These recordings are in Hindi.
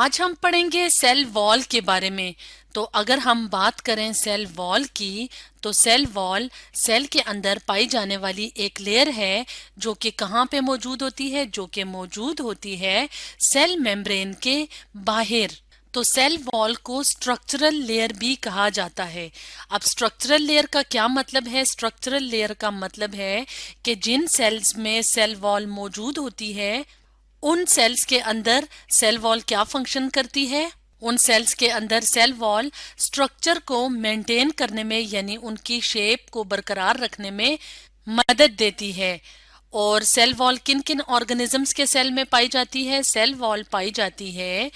आज हम पढ़ेंगे सेल वॉल के बारे में। तो अगर हम बात करें सेल वॉल की, तो सेल वॉल सेल के अंदर पाई जाने वाली एक लेयर है जो कि कहाँ पे मौजूद होती है, जो कि मौजूद होती है सेल मेम्ब्रेन के बाहर। तो सेल वॉल को स्ट्रक्चरल लेयर भी कहा जाता है। अब स्ट्रक्चरल लेयर का क्या मतलब है? स्ट्रक्चरल लेयर का मतलब है कि जिन सेल्स में सेल वॉल मौजूद होती है उन सेल्स के अंदर सेल वॉल क्या फंक्शन करती है। उन सेल्स के अंदर सेल वॉल स्ट्रक्चर को मेंटेन करने में यानी उनकी शेप को बरकरार रखने में मदद देती है। और सेल वॉल किन किन ऑर्गेनिजम्स के सेल में पाई जाती है? सेल वॉल पाई जाती है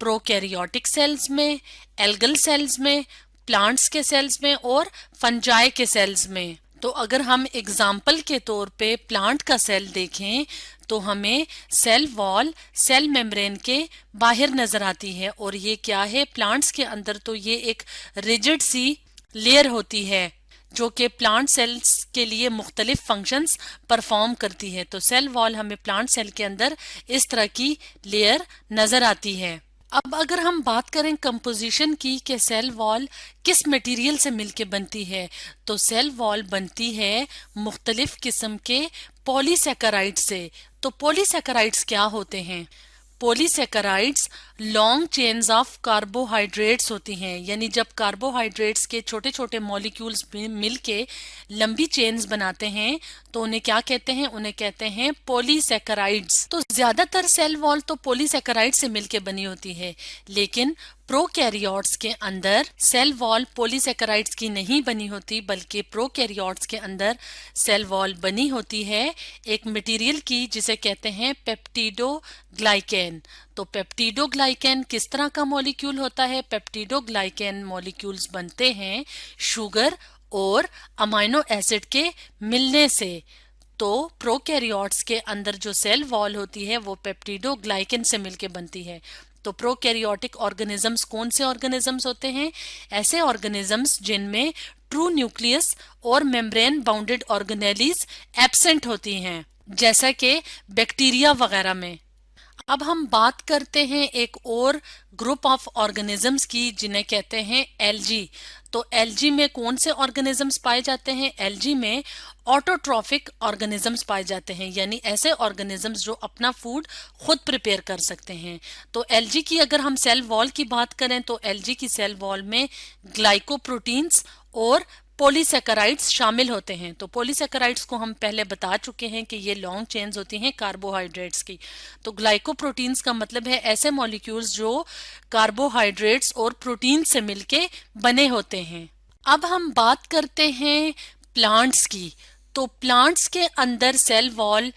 प्रोकैरियोटिक सेल्स में, एल्गल सेल्स में, प्लांट्स के सेल्स में और फंजाई के सेल्स में। तो अगर हम एग्जाम्पल के तौर पे प्लांट का सेल देखें तो हमें सेल वॉल सेल मेम्ब्रेन के बाहर नजर आती है। और ये क्या है? प्लांट्स के अंदर तो ये एक रिजिड सी लेयर होती है जो कि प्लांट सेल्स के लिए मुख्तलिफ फंक्शंस परफॉर्म करती है। तो सेल वॉल हमें प्लांट सेल के अंदर इस तरह की लेयर नजर आती है। अब अगर हम बात करें कंपोजिशन की कि सेल वॉल किस मटेरियल से मिलके बनती है, तो सेल वॉल बनती है मुख्तलिफ किस्म के पॉलीसैकेराइड से। तो पॉलीसैकेराइड्स क्या होते हैं? Polysaccharides long chains of carbohydrates होती हैं, यानी जब कार्बोहाइड्रेट्स के छोटे छोटे मॉलिक्यूल्स मिलके लंबी चेन्स बनाते हैं तो उन्हें क्या कहते हैं? उन्हें कहते हैं पॉलीसैकेराइड्स। तो ज्यादातर सेल वॉल तो पॉलीसैकेराइड से मिलके बनी होती है, लेकिन प्रोकैरियोट्स के अंदर सेल वॉल पॉलीसैकेराइड्स की नहीं बनी होती, बल्कि प्रोकैरियोट्स के अंदर सेल वॉल बनी होती है एक मटेरियल की जिसे कहते हैं पेप्टिडोग्लाइकेन। तो पेप्टिडोग्लाइकेन किस तरह का मॉलिक्यूल होता है? पेप्टिडोग्लाइकेन मॉलिक्यूल्स बनते हैं शुगर और अमाइनो एसिड के मिलने से। तो प्रोकैरियोट्स के अंदर जो सेल वॉल होती है वो पेप्टिडोग्लाइकेन से मिलके बनती है। तो प्रोकैरियोटिक ऑर्गेनिजम्स कौन से ऑर्गेनिजम्स होते हैं? ऐसे ऑर्गेनिजम्स जिनमें ट्रू न्यूक्लियस और मेम्ब्रेन बाउंडेड ऑर्गेनेलीज एब्सेंट होती हैं, जैसा कि बैक्टीरिया वगैरह में। अब हम बात करते हैं एक और ग्रुप ऑफ ऑर्गेनिजम्स की जिन्हें कहते हैं एल्गी। तो एल्गी में कौन से ऑर्गेनिजम्स पाए जाते हैं? एल्गी में ऑटोट्रॉफिक ऑर्गेनिजम्स पाए जाते हैं, यानी ऐसे ऑर्गेनिजम्स जो अपना फूड खुद प्रिपेयर कर सकते हैं। तो एल्गी की अगर हम सेल वॉल की बात करें तो एल्गी की सेल वॉल में ग्लाइकोप्रोटीन्स और पॉलीसैकेराइड्स शामिल होते हैं। तो पॉलीसैकेराइड्स को हम पहले बता चुके हैं कि ये लॉन्ग चेन्स होती हैं कार्बोहाइड्रेट्स की। तो ग्लाइकोप्रोटीन्स का मतलब है ऐसे मॉलिक्यूल्स जो कार्बोहाइड्रेट्स और प्रोटीन से मिलके बने होते हैं। अब हम बात करते हैं प्लांट्स की। तो प्लांट्स के अंदर सेल वॉल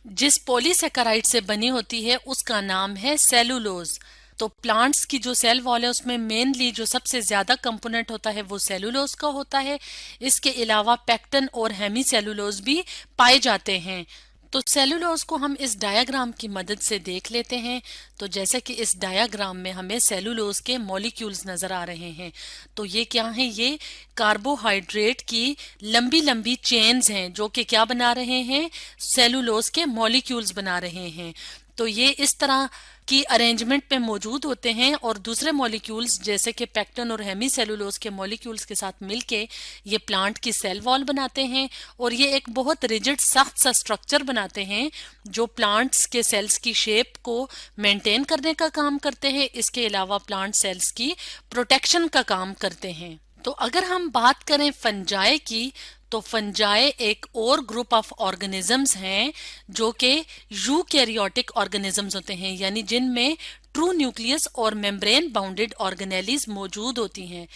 जिस पॉलीसैकेराइड से बनी होती है उसका नाम है सेलुलोज। तो प्लांट्स की जो सेल वॉल है उसमें मेनली जो सबसे ज्यादा कंपोनेंट होता है वो सेलुलोज का होता है। इसके अलावा पेक्टिन और हेमीसेलुलोज भी पाए जाते हैं। तो सेलुलोज को हम इस डायग्राम की मदद से देख लेते हैं। तो जैसे कि इस डायग्राम में हमें सेलुलोज के मॉलिक्यूल्स नजर आ रहे हैं। तो ये क्या है? ये कार्बोहाइड्रेट की लंबी लंबी चेन्स हैं जो कि क्या बना रहे हैं? सेलुलोज के मॉलिक्यूल्स बना रहे हैं। तो ये इस तरह की अरेंजमेंट पे मौजूद होते हैं और दूसरे मॉलिक्यूल्स जैसे कि पेक्टिन और हेमीसेलुलोज के मॉलिक्यूल्स के साथ मिलके ये प्लांट की सेल वॉल बनाते हैं और ये एक बहुत रिजिड सख्त सा स्ट्रक्चर बनाते हैं जो प्लांट्स के सेल्स की शेप को मेंटेन करने का काम करते हैं। इसके अलावा प्लांट सेल्स की प्रोटेक्शन का काम करते हैं। तो अगर हम बात करें फंजाई की, तो फंजाई एक और ग्रुप ऑफ ऑर्गेनिजम्स हैं जो कि यूकैरियोटिक ऑर्गेनिजम्स होते हैं, यानी जिनमें ट्रू न्यूक्लियस और मेम्ब्रेन बाउंडेड ऑर्गेनेलीज मौजूद होती हैं।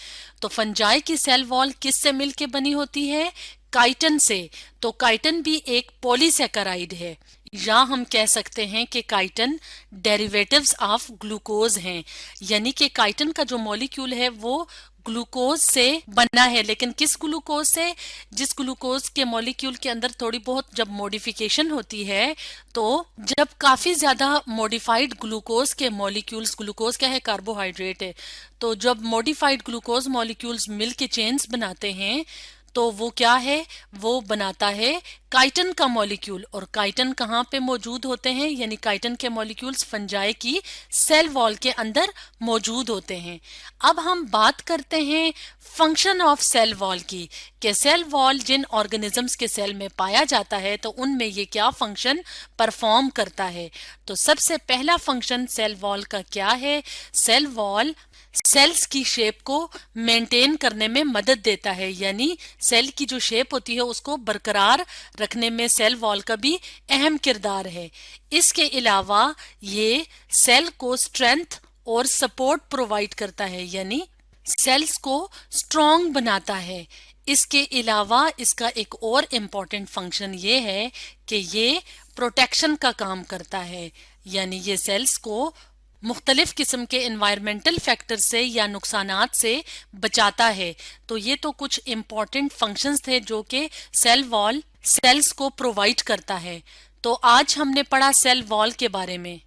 तो फंजाई की सेल वॉल किस से मिलके बनी होती है? काइटिन से। तो काइटिन भी एक पॉलीसैकेराइड है, या हम कह सकते हैं कि काइटिन डेरिवेटिव्स ऑफ ग्लूकोज हैं, यानी कि काइटिन का जो मॉलिक्यूल है वो ग्लूकोज से बना है। लेकिन किस ग्लूकोज से? जिस ग्लूकोज के मॉलिक्यूल के अंदर थोड़ी बहुत जब मॉडिफिकेशन होती है, तो जब काफी ज्यादा मॉडिफाइड ग्लूकोज के मॉलिक्यूल्स, ग्लूकोज क्या है? कार्बोहाइड्रेट है। तो जब मॉडिफाइड ग्लूकोज मॉलिक्यूल्स मिलके चेन्स बनाते हैं तो वो क्या है, वो बनाता है काइटिन का मॉलिक्यूल। और काइटिन कहाँ पे मौजूद होते हैं, यानी काइटिन के मॉलिक्यूल्स फंजाई की सेल वॉल के अंदर मौजूद होते हैं। अब हम बात करते हैं फंक्शन ऑफ सेल वॉल की, कि सेल वॉल जिन ऑर्गेनिजम्स के सेल में पाया जाता है तो उनमें ये क्या फंक्शन परफॉर्म करता है। तो सबसे पहला फंक्शन सेल वॉल का क्या है, सेल वॉल सेल्स की शेप को मेंटेन करने में मदद देता है, यानी सेल की जो शेप होती है उसको बरकरार रखने में सेल वॉल का भी अहम किरदार है। इसके अलावा ये सेल को स्ट्रेंथ और सपोर्ट प्रोवाइड करता है, यानी सेल्स को स्ट्रॉन्ग बनाता है। इसके अलावा इसका एक और इम्पॉर्टेंट फंक्शन ये है कि ये प्रोटेक्शन का काम करता है, यानी ये सेल्स को मुख्तलिफ किस्म के एनवायरमेंटल फैक्टर से या नुकसानात से बचाता है। तो ये तो कुछ इम्पॉर्टेंट फंक्शंस थे जो कि सेल वॉल सेल्स को प्रोवाइड करता है। तो आज हमने पढ़ा सेल वॉल के बारे में।